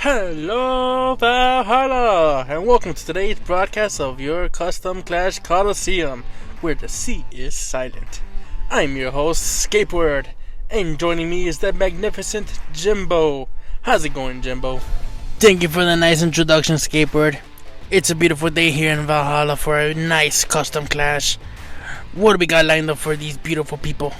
Hello, Valhalaaaa, and welcome to today's broadcast of your Custom Clash Coliseum, where the sea is silent. I'm your host, Skateward, and joining me is the magnificent Jimbo. How's it going, Jimbo? Thank you for the nice introduction, Skateboard. It's a beautiful day here in Valhalla for a nice custom clash. What do we got lined up for these beautiful people?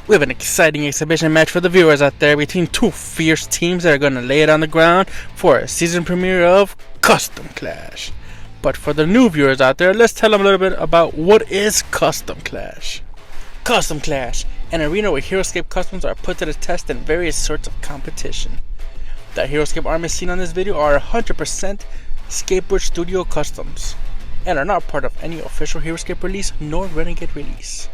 We have an exciting exhibition match for the viewers out there between two fierce teams that are going to lay it on the ground for a season premiere of Custom Clash. But for the new viewers out there, let's tell them a little bit about what is Custom Clash. Custom Clash, an arena where Heroscape customs are put to the test in various sorts of competition. The Heroscape armies seen on this video are 100% Skateboard Studio customs, and are not part of any official Heroscape release nor Renegade release.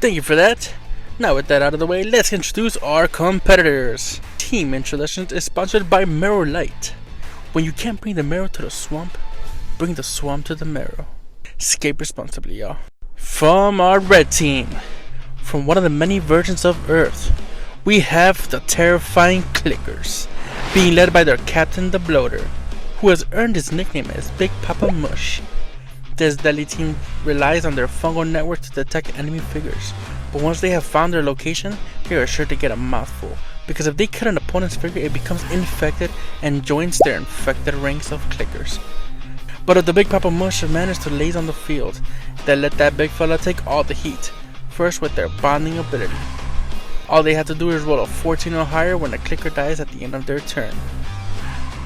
Thank you for that. Now with that out of the way, let's introduce our competitors. Team Introductions is sponsored by Marrow Light. When you can't bring the marrow to the swamp, bring the swamp to the marrow. Escape responsibly, y'all. From our red team, from one of the many versions of Earth, we have the terrifying Clickers, being led by their captain, the Bloater, who has earned his nickname as Big Papa Mush. This deadly team relies on their fungal network to detect enemy figures, but once they have found their location, they are sure to get a mouthful, because if they cut an opponent's figure, it becomes infected and joins their infected ranks of Clickers. But if the Big Papa Mush managed to laze on the field, they let that big fella take all the heat, first with their bonding ability. All they have to do is roll a 14 or higher when the Clicker dies at the end of their turn.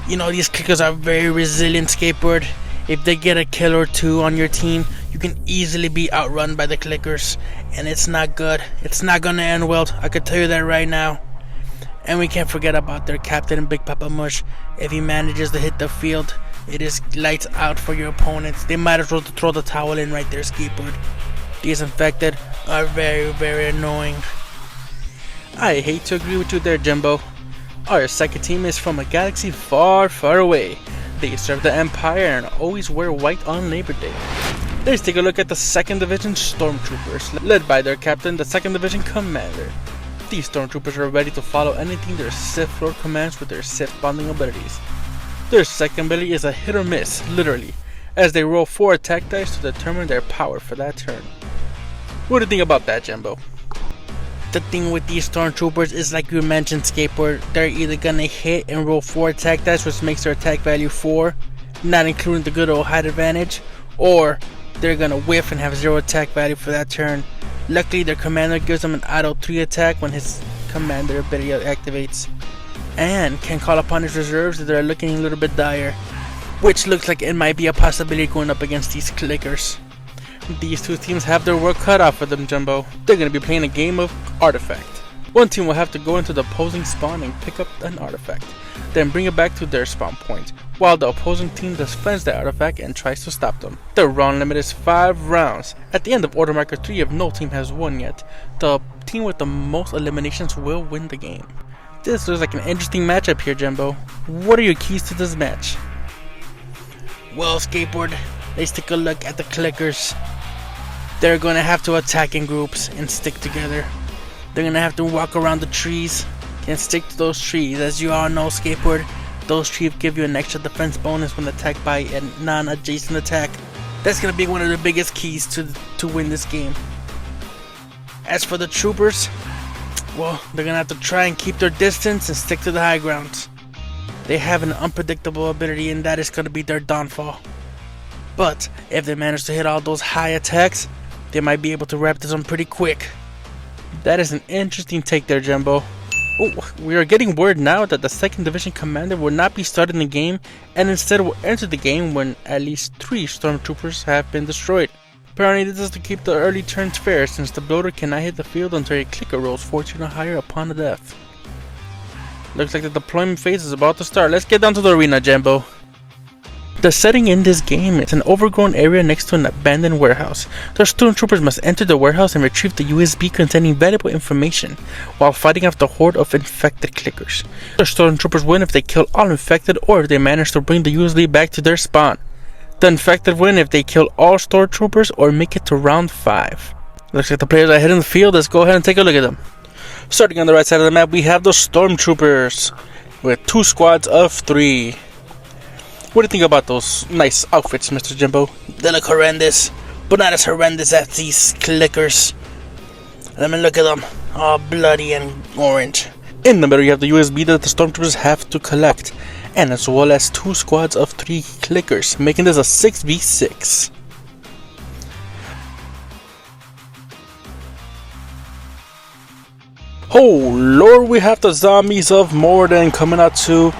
You know, these Clickers are very resilient, Skateboard. If they get a kill or two on your team, you can easily be outrun by the Clickers, and it's not good. It's not gonna end well, I could tell you that right now. And we can't forget about their captain, Big Papa Mush. If he manages to hit the field, it is lights out for your opponents. They might as well throw the towel in right there, Skateboard. These infected are very, very annoying. I hate to agree with you there, Jimbo. Our second team is from a galaxy far, far away. They serve the Empire and always wear white on Labor Day. Let's take a look at the 2nd Division Stormtroopers, led by their captain, the 2nd Division Commander. These Stormtroopers are ready to follow anything their Sith Lord commands with their Sith bonding abilities. Their second ability is a hit or miss, literally, as they roll 4 attack dice to determine their power for that turn. What do you think about that, Jimbo? The thing with these Stormtroopers is, like you mentioned, Skateboard, they're either gonna hit and roll 4 attack dice, which makes their attack value 4, not including the good old height advantage, or they're gonna whiff and have 0 attack value for that turn. Luckily, their commander gives them an auto 3 attack when his commander ability activates, and can call upon his reserves if they're looking a little bit dire, which looks like it might be a possibility going up against these Clickers. These two teams have their work cut out for them, Jumbo. They're going to be playing a game of Artifact. One team will have to go into the opposing spawn and pick up an artifact, then bring it back to their spawn point, while the opposing team defends the artifact and tries to stop them. The round limit is 5 rounds. At the end of Order Marker 3, if no team has won yet, the team with the most eliminations will win the game. This looks like an interesting matchup here, Jumbo. What are your keys to this match? Well, Skateboard, let's take a look at the Clickers. They're gonna have to attack in groups and stick together. They're gonna have to walk around the trees and stick to those trees. As you all know, Skateboard, those trees give you an extra defense bonus when attacked by a non-adjacent attack. That's gonna be one of the biggest keys to win this game. As for the troopers, well, they're gonna have to try and keep their distance and stick to the high ground. They have an unpredictable ability, and that is gonna be their downfall. But if they manage to hit all those high attacks, they might be able to wrap this one pretty quick. That is an interesting take there, Jumbo. Oh, we are getting word now that the 2nd Division Commander will not be starting the game, and instead will enter the game when at least 3 Stormtroopers have been destroyed. Apparently this is to keep the early turns fair, since the Bloater cannot hit the field until a Clicker rolls 14 or higher upon a death. Looks like the deployment phase is about to start. Let's get down to the arena, Jumbo. The setting in this game is an overgrown area next to an abandoned warehouse. The Stormtroopers must enter the warehouse and retrieve the USB containing valuable information while fighting off the horde of infected Clickers. The Stormtroopers win if they kill all infected or if they manage to bring the USB back to their spawn. The infected win if they kill all Stormtroopers or make it to round 5. Looks like the players are heading the field. Let's go ahead and take a look at them. Starting on the right side of the map, we have the Stormtroopers. with 2 squads of 3. What do you think about those nice outfits, Mr. Jimbo? They look horrendous, but not as horrendous as these clickers. Let me look at them, all bloody and orange. In the middle you have the USB that the stormtroopers have to collect, and as well as 2 squads of 3 clickers, making this a 6v6. Oh lord, we have the zombies of Morden coming out to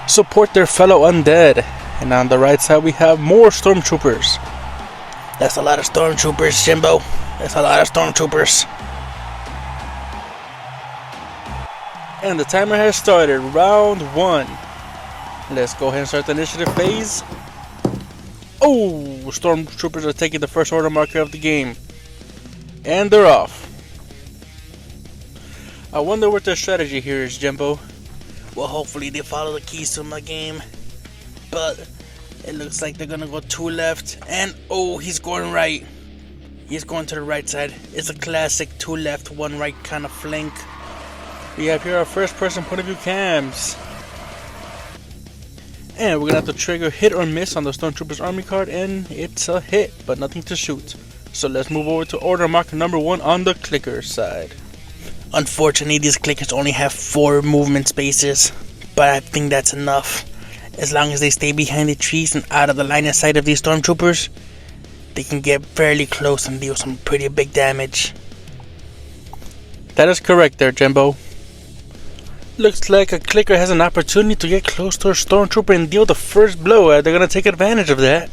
support their fellow undead. And on the right side we have more stormtroopers. That's a lot of stormtroopers, Jimbo. That's a lot of stormtroopers. And the timer has started. Round 1. Let's go ahead and start the initiative phase. Oh, stormtroopers are taking the first order marker of the game. And they're off. I wonder what their strategy here is, Jimbo. Well, hopefully they follow the keys to my game. But it looks like they're gonna go 2 left. And oh, he's going right. He's going to the right side. It's a classic 2 left, 1 right kind of flank. We have here our first person point of view cams. And we're gonna have to trigger hit or miss on the Stormtrooper's army card, and it's a hit, but nothing to shoot. So let's move over to order marker number 1 on the clicker side. Unfortunately, these clickers only have 4 movement spaces, but I think that's enough. As long as they stay behind the trees and out of the line of sight of these stormtroopers, they can get fairly close and deal some pretty big damage. That is correct there, Jimbo. Looks like a clicker has an opportunity to get close to a stormtrooper and deal the first blow. They're gonna take advantage of that.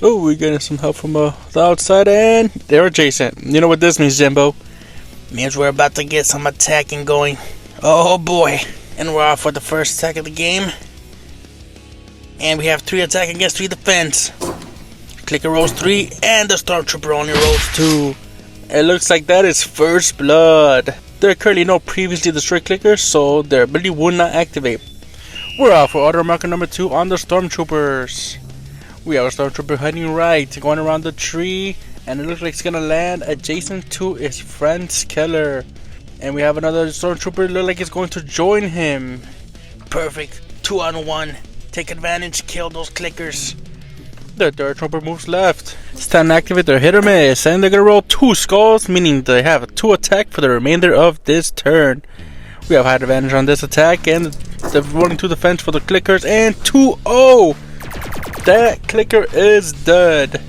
Oh, we're getting some help from the outside, and they're adjacent. You know what this means, Jimbo? Means we're about to get some attacking going. Oh boy. And we're off for the first attack of the game. And we have 3 attack against 3 defense. Clicker rolls 3 and the stormtrooper only rolls 2. It looks like that is first blood. There are currently no previously destroyed clickers, so their ability will not activate. We're off for order marker number 2 on the stormtroopers. We have a stormtrooper heading right, going around the tree, and it looks like it's gonna land adjacent to his friend's killer. And we have another stormtrooper look like it's going to join him. Perfect. 2 on 1. Take advantage, kill those clickers. The third trooper moves left. It's time to activate their hit or miss, and they're gonna roll 2 skulls, meaning they have 2 attack for the remainder of this turn. We have high advantage on this attack, and they're rolling 2 defense for the clickers, and 2-0! That clicker is dead.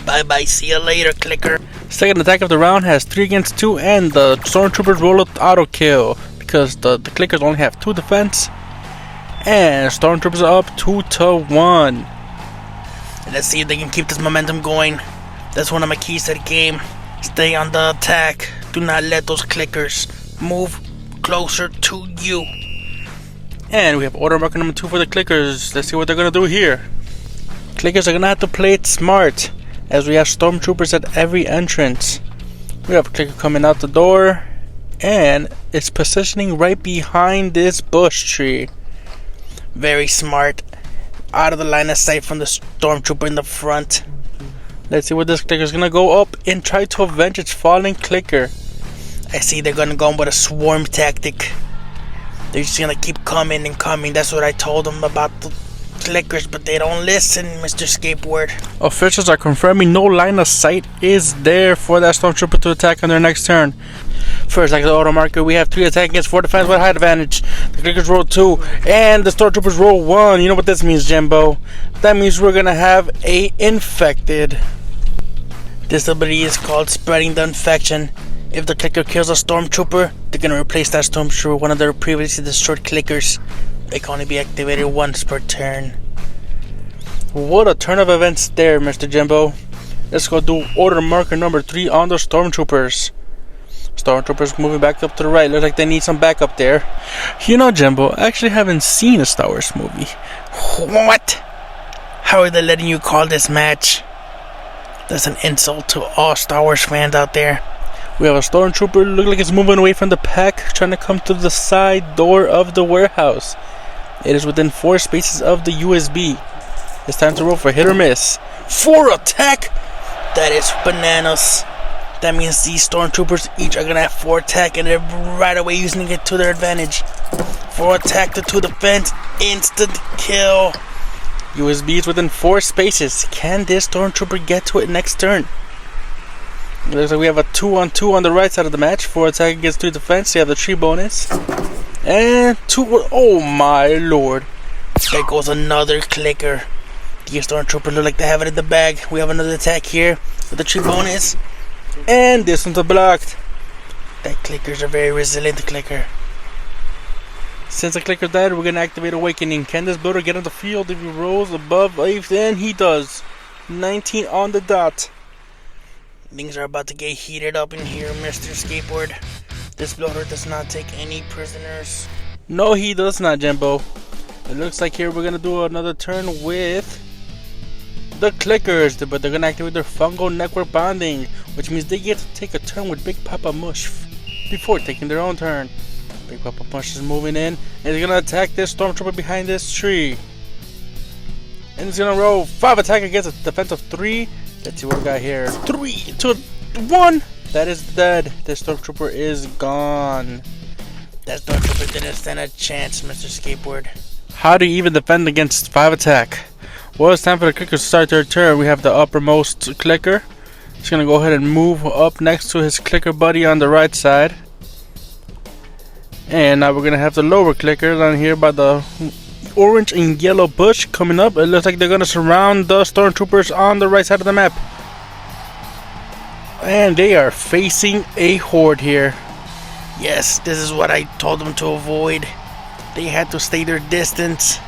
Bye bye, see you later, clicker. Second attack of the round has 3 against 2, and the stormtroopers roll an auto kill because the clickers only have 2 defense, and stormtroopers are up 2-1. Let's see if they can keep this momentum going. That's one of my keys to the game. Stay on the attack. Do not let those clickers move closer to you. And we have order marker number 2 for the clickers. Let's see what they're gonna do here. Clickers are gonna have to play it smart, as we have stormtroopers at every entrance. We have a clicker coming out the door, and it's positioning right behind this bush tree. Very smart. Out of the line of sight from the stormtrooper in the front. Let's see where this clicker is gonna go up and try to avenge its falling clicker. I see they're gonna go with a swarm tactic. They're just gonna keep coming and coming. That's what I told them about the clickers, but they don't listen, Mr. Skateboard. Officials are confirming no line of sight is there for that stormtrooper to attack on their next turn. First, like the auto marker, we have 3 attack against 4 defense with high advantage. The clickers roll 2, and the stormtroopers roll 1. You know what this means, Jimbo? That means we're gonna have a infected. This ability is called spreading the infection. If the clicker kills a stormtrooper, they're gonna replace that stormtrooper with one of their previously destroyed clickers. They can only be activated once per turn. What a turn of events there, Mr. Jimbo. Let's go do order marker number 3 on the stormtroopers. Stormtroopers moving back up to the right. Looks like they need some backup there. You know, Jimbo, I actually haven't seen a Star Wars movie. What? How are they letting you call this match? That's an insult to all Star Wars fans out there. We have a stormtrooper, look like it's moving away from the pack, trying to come to the side door of the warehouse. It is within 4 spaces of the USB. It's time to roll for hit or miss. 4 attack? That is bananas. That means these stormtroopers each are gonna have 4 attack, and they're right away using it to their advantage. 4 attack to 2 defense, instant kill. USBs within 4 spaces. Can this stormtrooper get to it next turn? Looks like we have a 2-on-2 on the right side of the match. 4 attack against 3 defense. You have the 3 bonus. And 2. Oh my lord. There goes another clicker. The stormtrooper look like they have it in the bag. We have another attack here with the 3 bonus. And this one's blocked. That clicker's a very resilient clicker. Since the clicker died, we're gonna activate Awakening. Can this Bloater get on the field if he rolls above 8? And he does. 19 on the dot. Things are about to get heated up in here, Mr. Skateboard. This Bloater does not take any prisoners. No, he does not, Jumbo. It looks like here we're gonna do another turn with the clickers, but they're gonna activate their fungal network bonding, which means they get to take a turn with Big Papa Mush before taking their own turn. Big Papa Mush is moving in, and he's gonna attack this stormtrooper behind this tree. And he's gonna roll 5 attack against a defense of 3. Let's see what we got here. 3 to 1. That is dead. This stormtrooper is gone. That stormtrooper didn't stand a chance, Mr. Skateboard. How do you even defend against 5 attack? Well, it's time for the clickers to start their turn. We have the uppermost clicker. He's gonna go ahead and move up next to his clicker buddy on the right side. And now we're gonna have the lower clicker down here by the orange and yellow bush coming up. It looks like they're gonna surround the stormtroopers on the right side of the map. And they are facing a horde here. Yes, this is what I told them to avoid. They had to stay their distance.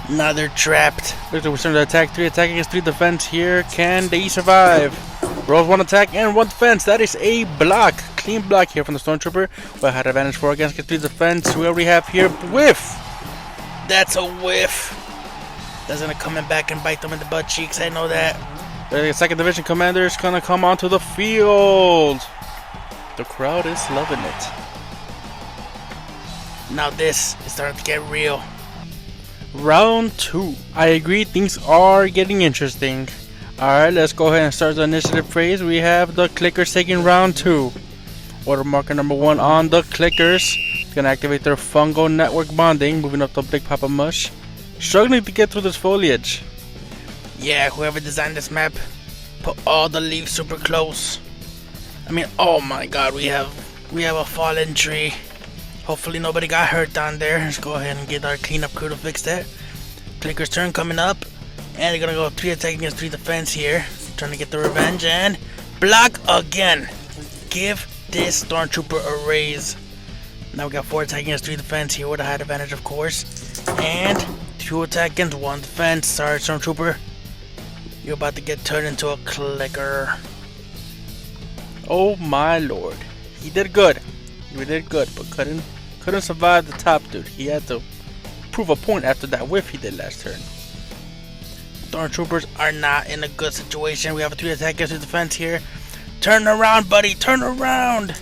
Now they're trapped. Looks like we're starting to attack. 3 attack against 3 defense here. Can they survive? Rolls 1 attack and 1 defense. That is a block. Clean block here from the stormtrooper. We had advantage 4 against 3 defense. We already have here whiff. That's a whiff. That's gonna come back and bite them in the butt cheeks. I know that. The 2nd Division commander is gonna come onto the field. The crowd is loving it. Now this is starting to get real. Round 2. I agree, things are getting interesting. Alright, let's go ahead and start the initiative phase. We have the clickers taking round 2. Order marker number 1 on the clickers. Gonna activate their fungal network bonding. Moving up to Big Papa Mush. Struggling to get through this foliage. Yeah, whoever designed this map put all the leaves super close. I mean, oh my god, we have a fallen tree. Hopefully nobody got hurt down there. Let's go ahead and get our cleanup crew to fix that. Clicker's turn coming up. And they're gonna go 3 attack against 3 defense here. Trying to get the revenge and block again. Give this stormtrooper a raise. Now we got 4 attack against 3 defense here with a high advantage, of course. And 2 attack against 1 defense. Sorry, stormtrooper. You're about to get turned into a clicker. Oh my lord. He did good. He did good, but couldn't survive the top dude. He had to prove a point after that whiff he did last turn. Stormtroopers are not in a good situation. We have a 3 attack against 2 defense here. Turn around, buddy. Turn around.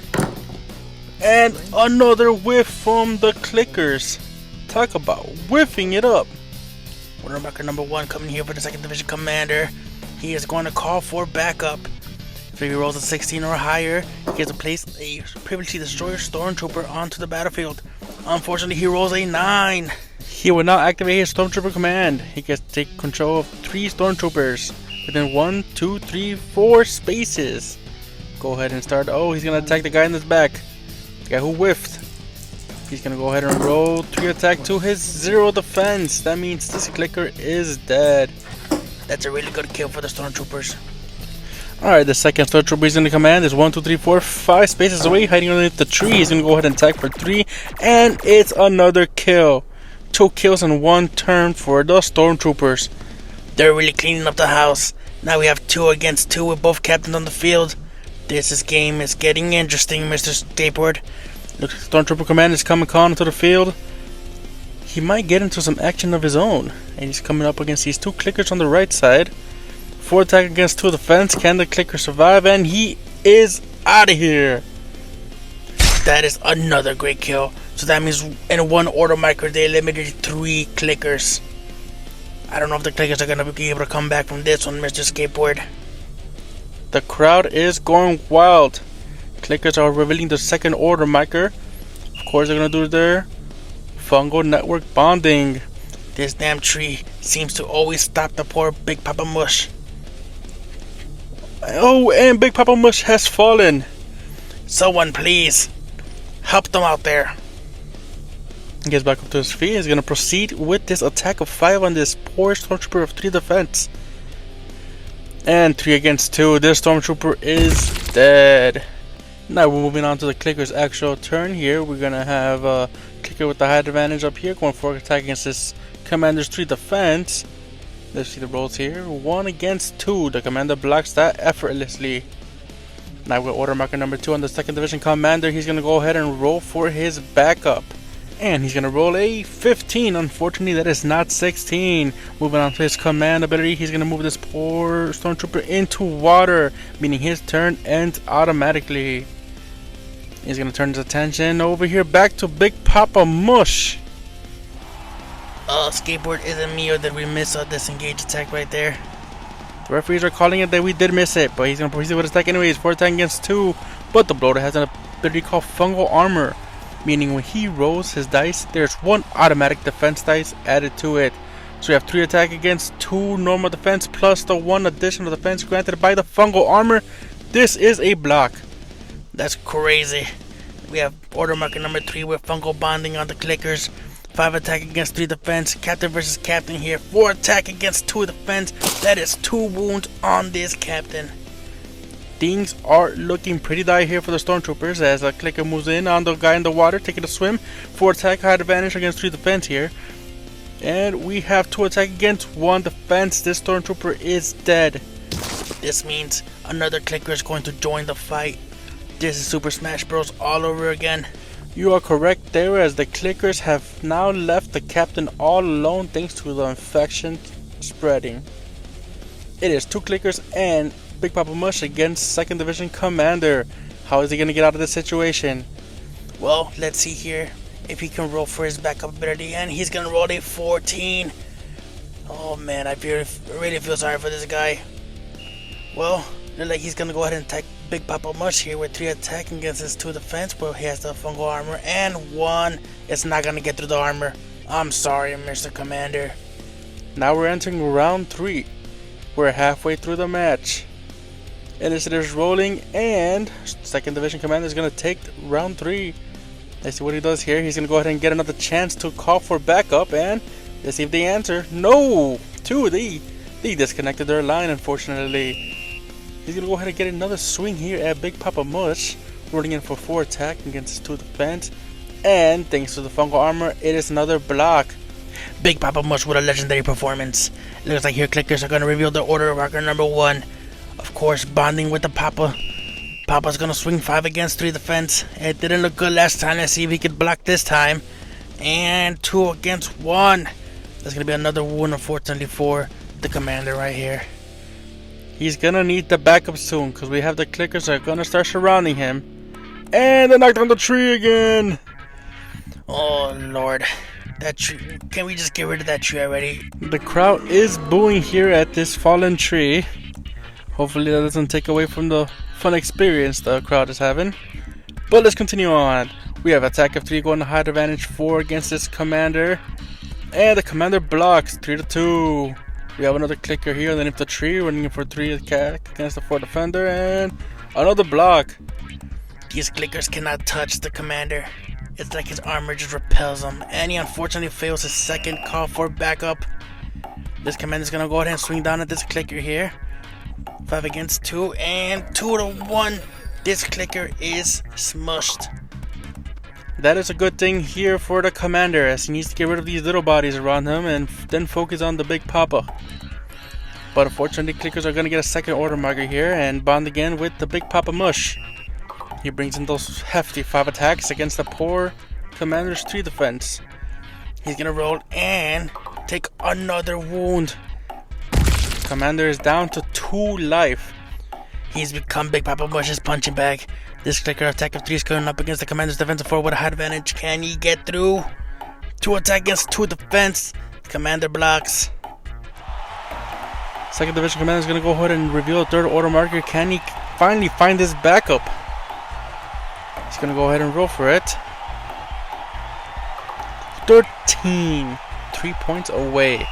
And another whiff from the clickers. Talk about whiffing it up. Order marker number 1 coming here for the 2nd Division commander. He is going to call for backup. If he rolls a 16 or higher, he gets to place a previously destroyed stormtrooper onto the battlefield. Unfortunately, he rolls a 9. He will now activate his stormtrooper command. He gets to take control of 3 stormtroopers within 1, 2, 3, 4 spaces. Go ahead and start. Oh, he's going to attack the guy in his back. The guy who whiffed. He's going to go ahead and roll 3 attack to his 0 defense. That means this clicker is dead. That's a really good kill for the stormtroopers. Alright, the 2nd stormtrooper he's in the command is 1, 2, 3, 4, 5 spaces away, hiding underneath the tree. He's going to go ahead and attack for 3. And it's another kill. 2 kills in 1 turn for the stormtroopers. They're really cleaning up the house. Now we have 2 against 2 with both captains on the field. This game is getting interesting, Mr. Skateboard. Look, stormtrooper command is coming onto the field. He might get into some action of his own. And he's coming up against these 2 clickers on the right side. 4 attack against 2 defense. Can the clicker survive? And he is out of here. That is another great kill. So that means in 1 order marker they eliminated 3 clickers. I don't know if the clickers are going to be able to come back from this one, Mr. Skateboard. The crowd is going wild. Clickers are revealing the second order marker. Of course, they're gonna do their fungal network bonding. This damn tree seems to always stop the poor Big Papa Mush. Oh, and Big Papa Mush has fallen. Someone please help them out there. He gets back up to his feet. He's gonna proceed with this attack of 5 on this poor Stormtrooper of 3 defense. And 3 against 2. This Stormtrooper is dead. Now we're moving on to the Clicker's actual turn here. We're gonna have a Clicker with the height advantage up here, going for attack against this Commander's 3 defense. Let's see the rolls here. 1 against 2. The Commander blocks that effortlessly. Now we're order marker number 2 on the 2nd Division Commander. He's gonna go ahead and roll for his backup. And he's gonna roll a 15. Unfortunately, that is not 16. Moving on to his command ability, he's gonna move this poor Stormtrooper into water, meaning his turn ends automatically. He's gonna turn his attention over here back to Big Papa Mush. Skateboard, is it me or did we miss a disengage attack right there? The referees are calling it that we did miss it, but he's gonna proceed with his attack anyways. 4 attack against 2. But the Bloater has an ability called Fungal Armor, meaning when he rolls his dice, there's 1 automatic defense dice added to it. So we have 3 attack against 2 normal defense plus the 1 additional defense granted by the Fungal Armor. This is a block. That's crazy. We have order marker number 3 with fungal bonding on the Clickers. 5 attack against 3 defense. Captain versus Captain here. 4 attack against 2 defense. That is 2 wounds on this Captain. Things are looking pretty dire here for the Stormtroopers as a Clicker moves in on the guy in the water, taking a swim. 4 attack, high advantage against 3 defense here. And we have 2 attack against 1 defense. This Stormtrooper is dead. This means another Clicker is going to join the fight. This is Super Smash Bros. All over again. You are correct there, as the Clickers have now left the Captain all alone thanks to the infection spreading. It is 2 Clickers and Big Papa Mush against 2nd Division Commander. How is he going to get out of this situation? Well, let's see here if he can roll for his backup ability, and he's going to roll a 14. Oh man, I really feel sorry for this guy. Well, looks like he's going to go ahead and attack Big Papa Mush here with 3 attack against his 2 defense, but he has the fungal armor, and 1 it's not going to get through the armor. I'm sorry, Mr. Commander. Now we're entering round 3. We're halfway through the match. Initiative is rolling, and 2nd Division Commander is going to take round 3. Let's see what he does here. He's going to go ahead and get another chance to call for backup, and let's see if they answer. No! 2, they disconnected their line, unfortunately. He's going to go ahead and get another swing here at Big Papa Mush, rolling in for 4 attack against his 2 defense. And thanks to the fungal armor, it is another block. Big Papa Mush with a legendary performance. Looks like here Clickers are going to reveal their order marker number 1. Of course, bonding with the Papa. Papa's going to swing 5 against 3 defense. It didn't look good last time. Let's see if he can block this time. And 2 against 1. There's going to be another wound, unfortunately, for the Commander right here. He's gonna need the backup soon, because we have the Clickers that are gonna start surrounding him. And they knocked down the tree again! Oh lord. That tree. Can we just get rid of that tree already? The crowd is booing here at this fallen tree. Hopefully that doesn't take away from the fun experience the crowd is having. But let's continue on. We have attack of 3 going to height advantage 4 against this Commander. And the Commander blocks 3-2. We have another Clicker here underneath the tree, running in for 3 attack against the 4 defender, and another block. These Clickers cannot touch the Commander. It's like his armor just repels him, and he unfortunately fails his 2nd call for backup. This Commander's gonna go ahead and swing down at this Clicker here. 5 against 2, and 2-1. This Clicker is smushed. That is a good thing here for the Commander, as he needs to get rid of these little bodies around him and then focus on the Big Papa. But unfortunately, Clickers are going to get a 2nd order marker here and bond again with the Big Papa Mush. He brings in those hefty 5 attacks against the poor Commander's 3 defense. He's going to roll and take another wound. Commander is down to 2 life. He's become Big Papa Mush's punching bag. This Clicker attack of 3 is coming up against the Commander's defensive 4 with a high advantage. Can he get through? 2 attack against 2 defense. Commander blocks. Second Division Commander is going to go ahead and reveal a third order marker. Can he finally find his backup? He's going to go ahead and roll for it. 13. 3 points away.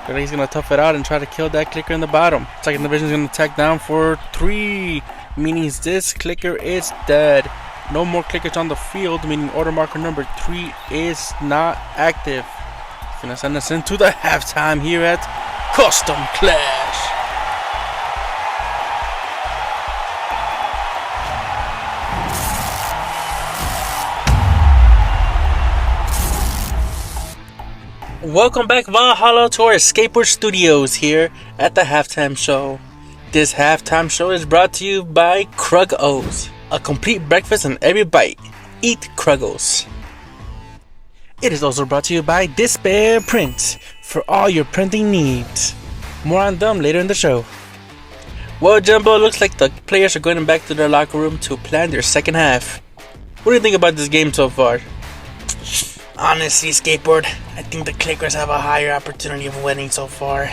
But he's going to tough it out and try to kill that clicker in the bottom. Second Division is going to attack down for 3. Meaning this clicker is dead. No more clickers on the field. Meaning order marker number 3 is not active. He's going to send us into the halftime here at Custom Clash. Welcome back, Valhalaaaa, to our skateboard studios here at the halftime show. This halftime show is brought to you by Kruggos, a complete breakfast in every bite. Eat Kruggos. It is also brought to you by Dyspare Prints for all your printing needs. More on them later in the show. Well, Jumbo, looks like the players are going back to their locker room to plan their second half. What do you think about this game so far? Honestly, Skateboard, I think the clickers have a higher opportunity of winning so far.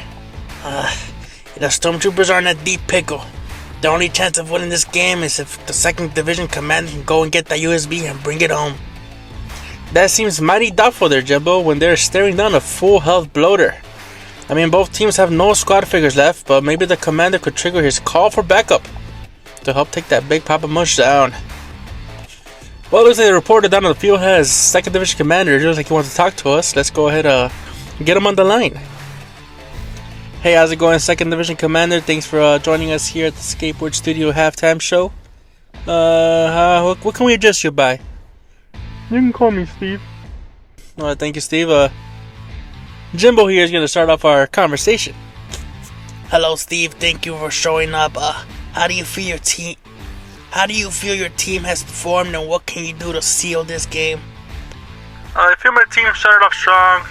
The Stormtroopers are in a deep pickle. The only chance of winning this game is if the second division commander can go and get that USB and bring it home. That seems mighty doubtful there, Jumbo, when they're staring down a full health Bloater. I mean, both teams have no squad figures left, but maybe the commander could trigger his call for backup to help take that big Papa Mush down. Well, it looks like the reporter down on the field has second division commander. It looks like he wants to talk to us. Let's go ahead get him on the line. Hey, how's it going, second division commander? Thanks for joining us here at the Skateboard Studio halftime show. What can we address you by? You can call me Steve. Thank you, Steve. Jimbo here is going to start off our conversation. Hello, Steve. Thank you for showing up. How do you feel your team? How do you feel your team has performed, and what can you do to seal this game? I feel my team started off strong.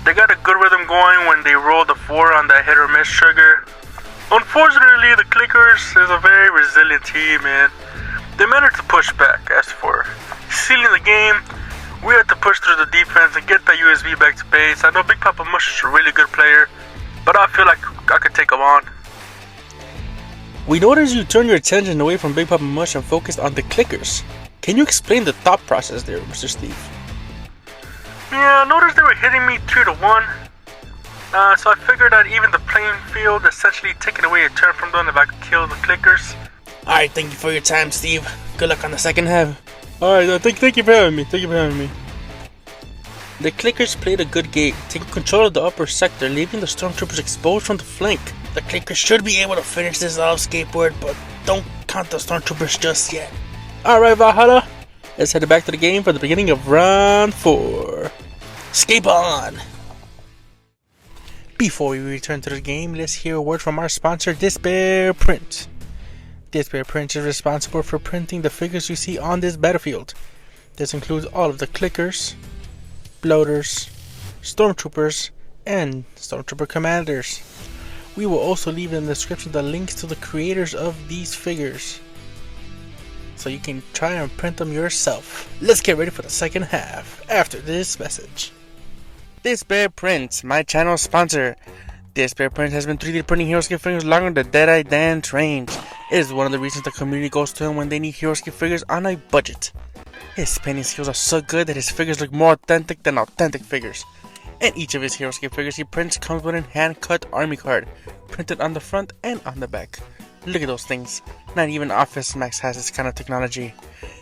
They got a good rhythm going when they rolled the 4 on that hit or miss trigger. Unfortunately, the Clickers is a very resilient team, and they managed to push back. As for sealing the game, we had to push through the defense and get that USB back to base. I know Big Papa Mush is a really good player, but I feel like I could take him on. We noticed you turned your attention away from Big Papa Mush and focused on the clickers. Can you explain the thought process there, Mr. Steve? Yeah, I noticed they were hitting me 2-1. So I figured that even the playing field essentially taking away a turn from them if I could kill the clickers. Alright, thank you for your time, Steve. Good luck on the second half. Alright, thank you for having me. The clickers played a good game, taking control of the upper sector, leaving the Stormtroopers exposed from the flank. The clickers should be able to finish this off, Skateboard, but don't count the Stormtroopers just yet. Alright, Valhalaaaa, let's head back to the game for the beginning of round 4. Escape on! Before we return to the game, let's hear a word from our sponsor, Dyspare Prints. Dyspare Prints is responsible for printing the figures you see on this battlefield. This includes all of the clickers, bloaters, stormtroopers, and stormtrooper commanders. We will also leave in the description the links to the creators of these figures, so you can try and print them yourself. Let's get ready for the second half after this message. Dyspare Prints, my channel sponsor. Dyspare Prints has been 3D printing Heroscape figures longer than Deadeye Dan trained. It is one of the reasons the community goes to him when they need Heroscape figures on a budget. His painting skills are so good that his figures look more authentic than authentic figures. And each of his Heroscape figures he prints comes with a hand-cut army card, printed on the front and on the back. Look at those things. Not even Office Max has this kind of technology.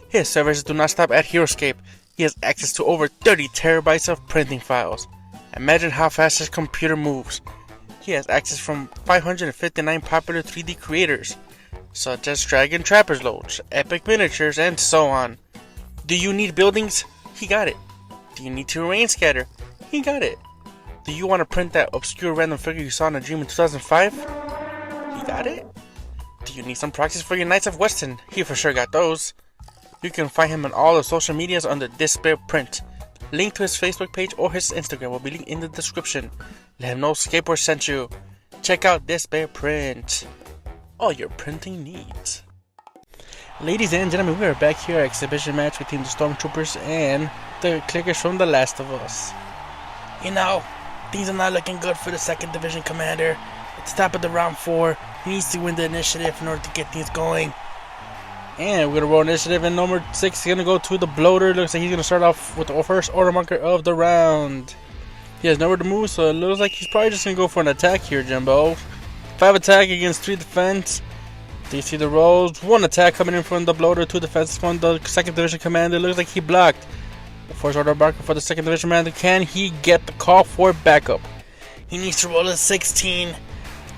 His services do not stop at Heroscape. He has access to over 30 terabytes of printing files. Imagine how fast his computer moves. He has access from 559 popular 3D creators, such as Dragon Trapper's Loach, Epic Miniatures, and so on. Do you need buildings? He got it. Do you need terrain scatter? He got it. Do you want to print that obscure random figure you saw in a dream in 2005? He got it. Do you need some proxies for your Knights of Weston? He for sure got those. You can find him on all the social medias under Dyspare Print. Link to his Facebook page or his Instagram will be linked in the description. Let him know Skateboard sent you. Check out Dyspare Print. All your printing needs. Ladies and gentlemen, we are back here at exhibition match between the Stormtroopers and the clickers from The Last of Us. You know, things are not looking good for the second division commander. At the top of the round 4, he needs to win the initiative in order to get things going. And we're going to roll initiative, and number 6 is going to go to the Bloater. Looks like he's going to start off with the first order marker of the round. He has nowhere to move, so it looks like he's probably just going to go for an attack here, Jimbo. 5 attack against 3 defense. Do you see the rolls? 1 attack coming in from the Bloater, 2 defense from the 2nd Division Commander. Looks like he blocked. The first order marker for the 2nd Division Commander. Can he get the call for backup? He needs to roll a 16.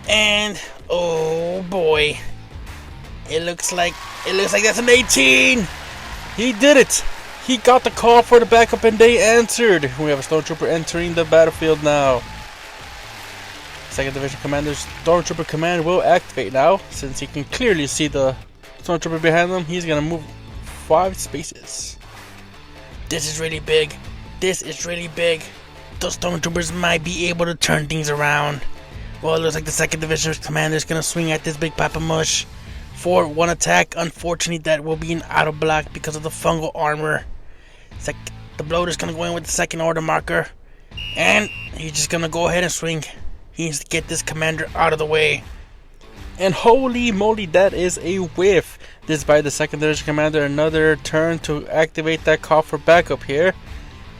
And, oh boy. It looks like that's an 18. He did it. He got the call for the backup and they answered. We have a Stormtrooper entering the battlefield now. 2nd Division Commander's Stormtrooper command will activate now. Since he can clearly see the Stormtrooper behind him, he's going to move 5 spaces. This is really big. This is really big. Those Stormtroopers might be able to turn things around. Well, it looks like the 2nd Division Commander is going to swing at this big Papa Mush. For 1 attack, unfortunately that will be an auto block because of the fungal armor. The Bloater's gonna go in with the 2nd order marker, and he's just gonna go ahead and swing. He needs to get this commander out of the way. And holy moly, that is a whiff. This by the 2nd Division Commander. Another turn to activate that call for backup here.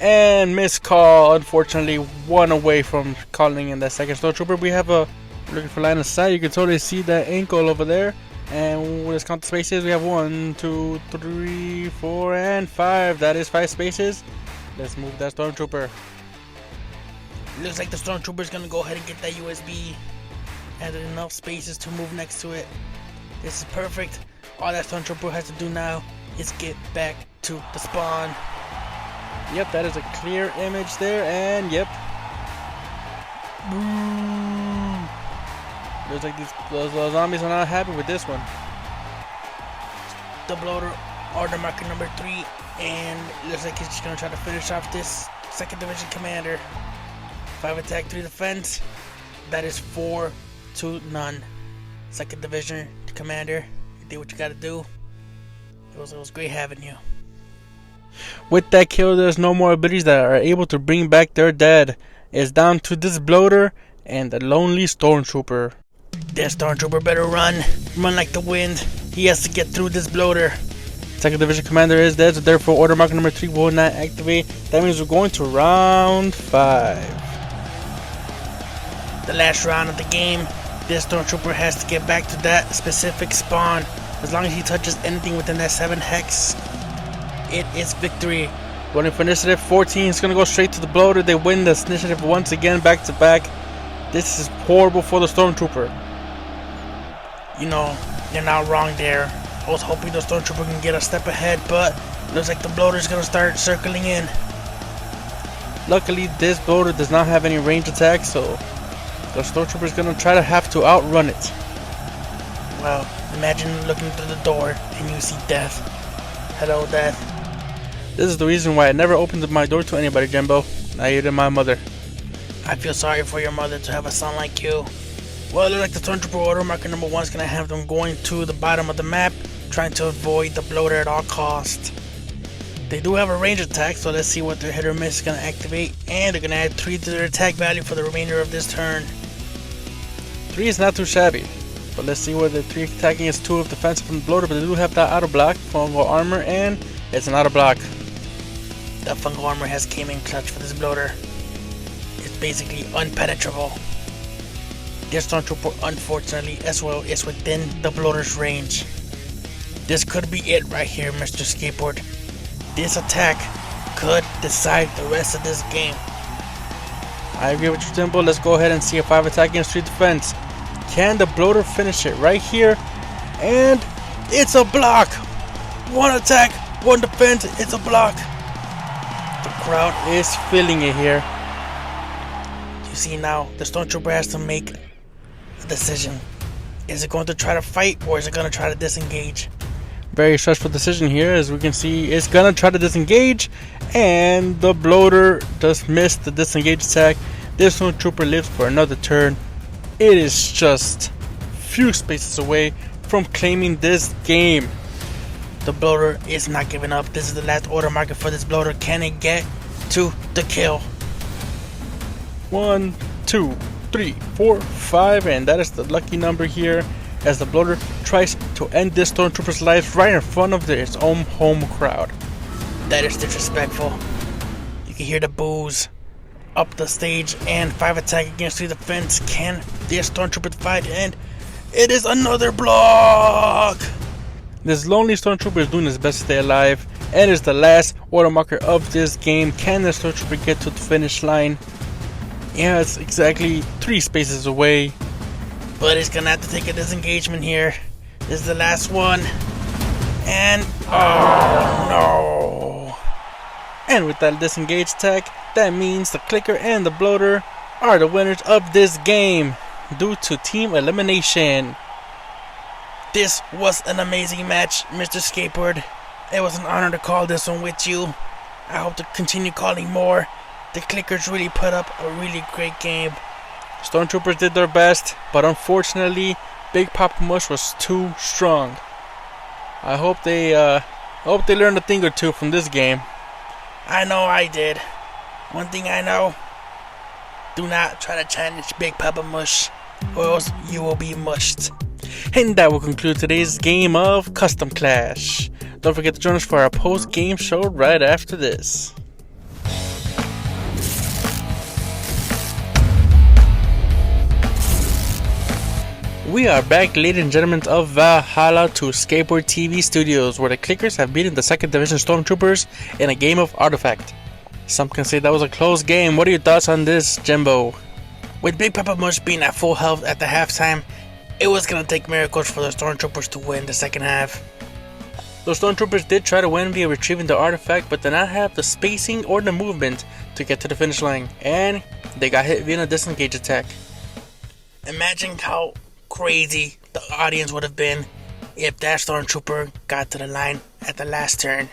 And missed call, unfortunately 1 away from calling in that 2nd Stormtrooper. We have a looking for line of sight. You can totally see that ankle over there. And let's count the spaces. We have 1, 2, 3, 4, and 5. That is 5 spaces. Let's move that Stormtrooper. Looks like the Stormtrooper is gonna go ahead and get that USB. Added enough spaces to move next to it. This is perfect. All that Stormtrooper has to do now is get back to the spawn. Yep, that is a clear image there, and yep. Looks like those zombies are not happy with this one. The Bloater, order marker number 3, and looks like he's just gonna try to finish off this 2nd Division Commander. 5 attack, 3 defense. That is 4 to none. 2nd Division Commander, you did what you gotta do. It was great having you. With that kill, there's no more abilities that are able to bring back their dead. It's down to this Bloater and the lonely Stormtrooper. This Stormtrooper better run like the wind. He has to get through this Bloater. 2nd Division Commander is dead, so therefore order marker number 3 will not activate. That means we're going to round 5. The last round of the game. This Stormtrooper has to get back to that specific spawn. As long as he touches anything within that 7 hex, it is victory. Running for initiative, 14 is going to go straight to the Bloater. They win this initiative once again, back to back. This is horrible for the Stormtrooper. You know, you're not wrong there. I was hoping the Stormtrooper can get a step ahead, but looks like the Bloater's gonna start circling in. Luckily, this Bloater does not have any range attacks, so the Stormtrooper is gonna try to have to outrun it. Well, imagine looking through the door and you see death. Hello, death. This is the reason why I never opened my door to anybody, Jimbo. Not even my mother. I feel sorry for your mother to have a son like you. Well, it looks like the Stormtrooper order marker number 1 is going to have them going to the bottom of the map, trying to avoid the Bloater at all costs. They do have a range attack, so let's see what their hit or miss is going to activate. And they're going to add 3 to their attack value for the remainder of this turn. 3 is not too shabby. But let's see where the 3 attacking is 2 of defense from the Bloater, but they do have that auto block, fungal armor, and it's an auto block. That fungal armor has came in clutch for this Bloater. It's basically unpenetrable. This Stormtrooper, unfortunately, as well, is within the Bloater's range. This could be it right here, Mr. Skateboard. This attack could decide the rest of this game. I agree with you, Jimbo. Let's go ahead and see a 5 attack against 3 defense. Can the Bloater finish it right here? And it's a block! 1 attack, 1 defense, it's a block. The crowd is feeling it here. You see now, the Stormtrooper has to make a decision. Is it going to try to fight or is it going to try to disengage? Very stressful decision here, as we can see. It's gonna try to disengage, and the Bloater just missed the disengage attack. This Stormtrooper lives for another turn. It is just few spaces away from claiming this game. The Bloater is not giving up. This is the last order marker for this Bloater. Can it get to the kill? 1, 2, 3, 4, 5, and that is the lucky number here as the Bloater tries to end this Stormtrooper's life right in front of its own home crowd. That is disrespectful. You can hear the boos up the stage, and 5 attack against 3 defense. Can this Stormtrooper fight? And it is another block! This lonely Stormtrooper is doing his best to stay alive, and is the last order marker of this game. Can the Stormtrooper get to the finish line? Yeah, it's exactly 3 spaces away. But he's gonna have to take a disengagement here. This is the last one. And oh no! And with that disengage attack, that means the Clicker and the Bloater are the winners of this game due to team elimination. This was an amazing match, Mr. Skateboard. It was an honor to call this one with you. I hope to continue calling more. The Clickers really put up a really great game. Stormtroopers did their best, but unfortunately, Big Papa Mush was too strong. I hope they learned a thing or two from this game. I know I did. One thing I know, do not try to challenge Big Papa Mush, or else you will be mushed. And that will conclude today's game of Custom Clash. Don't forget to join us for our post-game show right after this. We are back, ladies and gentlemen, of Valhalaaaa to Skateboard TV Studios, where the Clickers have beaten the 2nd Division Stormtroopers in a game of Artifact. Some can say that was a close game. What are your thoughts on this, Jimbo? With Big Papa Mush being at full health at the halftime, it was gonna take miracles for the Stormtroopers to win the second half. The Stormtroopers did try to win via retrieving the artifact, but did not have the spacing or the movement to get to the finish line, and they got hit via a disengage attack. Imagine how crazy the audience would have been if that Stormtrooper got to the line at the last turn.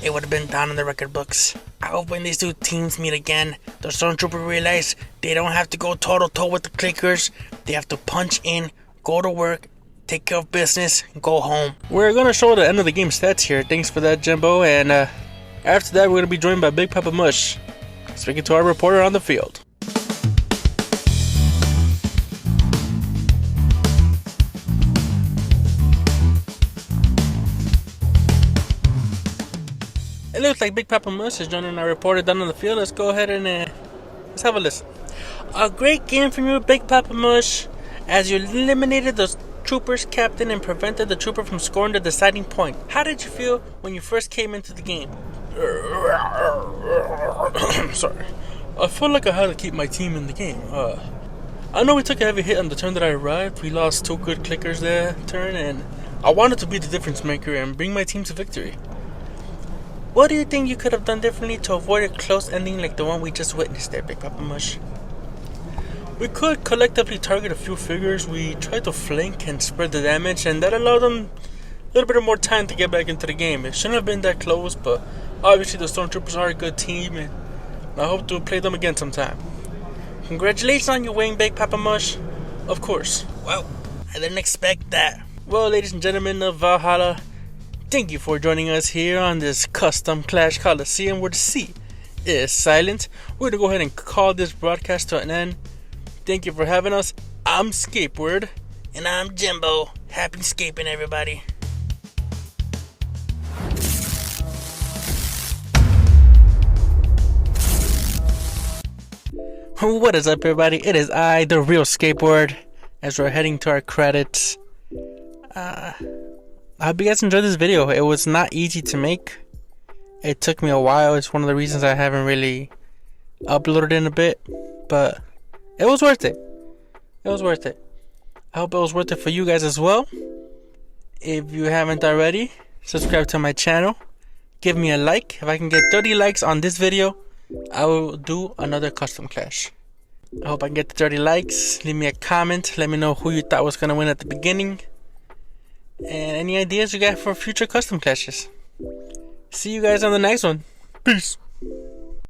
It would have been down in the record books. I hope when these two teams meet again, the Stormtrooper realize they don't have to go toe-to-toe with the Clickers. They have to punch in, go to work, take care of business, and go home. We're going to show the end of the game stats here. Thanks for that, Jimbo. And after that, we're going to be joined by Big Papa Mush, speaking to our reporter on the field. It looks like Big Papa Mush is joining our reporter down on the field. Let's go ahead and let's have a listen. A great game from you, Big Papa Mush, as you eliminated the Trooper's captain and prevented the Trooper from scoring the deciding point. How did you feel when you first came into the game? Sorry. I felt like I had to keep my team in the game. I know we took a heavy hit on the turn that I arrived. We lost 2 good Clickers that turn, and I wanted to be the difference maker and bring my team to victory. What do you think you could have done differently to avoid a close ending like the one we just witnessed there, Big Papa Mush? We could collectively target a few figures. We tried to flank and spread the damage, and that allowed them a little bit more time to get back into the game. It shouldn't have been that close, but obviously the Stormtroopers are a good team, and I hope to play them again sometime. Congratulations on your win, Big Papa Mush. Of course. Well, I didn't expect that. Well, ladies and gentlemen of Valhalaaaa, thank you for joining us here on this Custom Clash Coliseum where the sea is silent. We're going to go ahead and call this broadcast to an end. Thank you for having us. I'm Skateboard. And I'm Jimbo. Happy scaping, everybody. What is up, everybody? It is I, the real Skateboard, as we're heading to our credits. I hope you guys enjoyed this video. It was not easy to make. It took me a while. It's one of the reasons I haven't really uploaded in a bit, but it was worth it. It was worth it. I hope it was worth it for you guys as well. If you haven't already, subscribe to my channel. Give me a like. If I can get 30 likes on this video, I will do another Custom Clash. I hope I can get the 30 likes. Leave me a comment. Let me know who you thought was going to win at the beginning. And any ideas you got for future Custom Clashes. See you guys on the next one. Peace.